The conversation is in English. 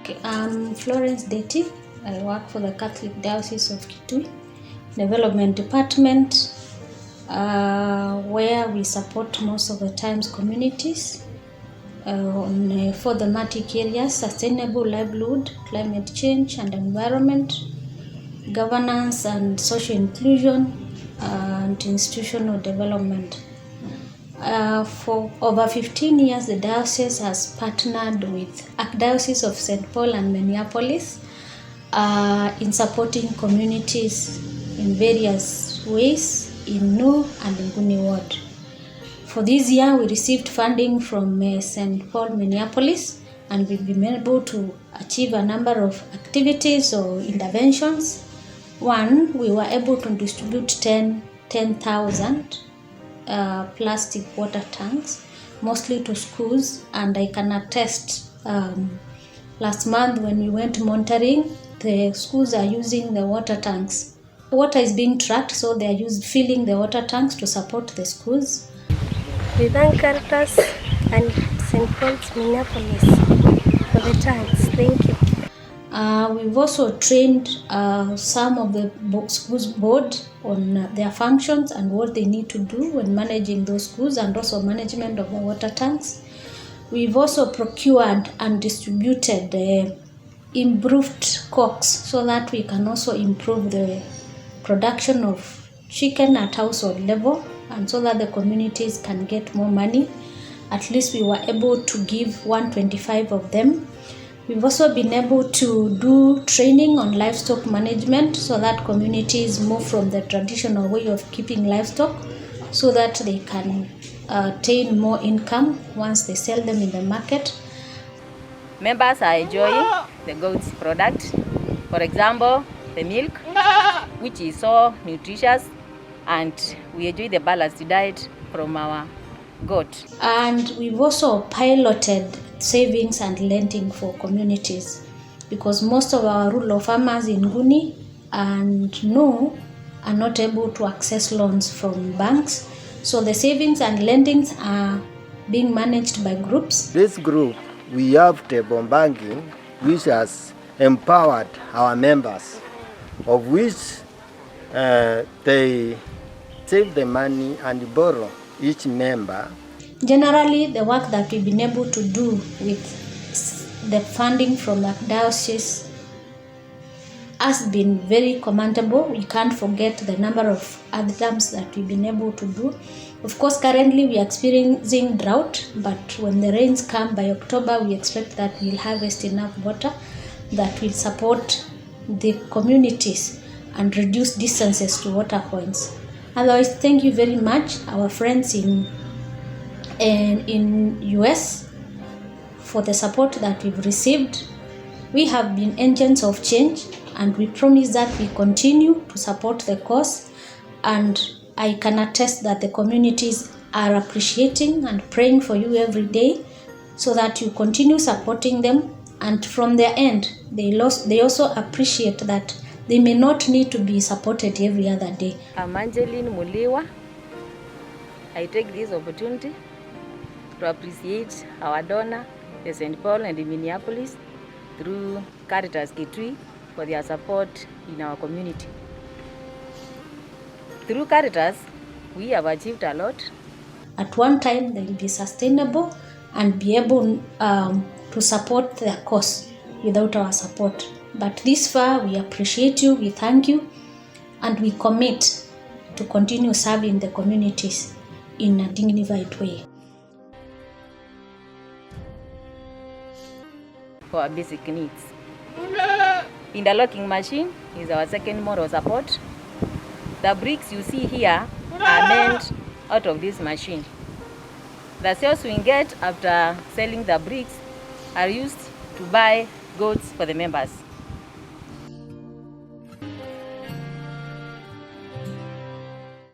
Okay, I'm Florence Deti. I work for the Catholic Diocese of Kitui Development Department, where we support most of the times communities on four thematic areas: sustainable livelihood, climate change and environment, governance and social inclusion, and institutional development. For over 15 years, the diocese has partnered with Archdiocese of St. Paul and Minneapolis in supporting communities in various ways in Nu and Nguni Ward. For this year, we received funding from St. Paul, Minneapolis, and we've been able to achieve a number of activities or interventions. One, we were able to distribute 10,000 plastic water tanks, mostly to schools, and I can attest last month when we went monitoring, the schools are using the water tanks. Water is being tracked, so they are filling the water tanks to support the schools. We thank Caritas and St. Paul's Minneapolis for the tanks. Thank you. We've also trained some of the schools board on their functions and what they need to do when managing those schools, and also management of the water tanks. We've also procured and distributed improved cocks so that we can also improve the production of chicken at household level, and so that the communities can get more money. At least we were able to give 125 of them. We've also been able to do training on livestock management so that communities move from the traditional way of keeping livestock so that they can attain more income once they sell them in the market. Members are enjoying the goat's product. For example, the milk, which is so nutritious, and we enjoy the balanced diet from our goat. And we've also piloted savings and lending for communities, because most of our rural farmers in Nguni and Nu are not able to access loans from banks. So the savings and lendings are being managed by groups. This group, we have table banking, which has empowered our members, of which they save the money and borrow each member. Generally, the work that we've been able to do with the funding from the diocese has been very commendable. We can't forget the number of items that we've been able to do. Of course, currently we are experiencing drought, but when the rains come by October, we expect that we'll harvest enough water that will support the communities and reduce distances to water points. Otherwise, thank you very much, our friends in US, for the support that we've received. We have been agents of change, and we promise that we continue to support the cause, and I can attest that the communities are appreciating and praying for you every day so that you continue supporting them, and from their end they also appreciate that they may not need to be supported every other day. I'm Angeline Muliwa. I take this opportunity to appreciate our donor, the St. Paul and the Minneapolis, through Caritas Kitui, for their support in our community. Through Caritas, we have achieved a lot. At one time, they will be sustainable and be able to support their cause without our support. But this far, we appreciate you, we thank you, and we commit to continue serving the communities in a dignified way. For our basic needs. Interlocking machine is our second mode of support. The bricks you see here are made out of this machine. The sales we get after selling the bricks are used to buy goats for the members.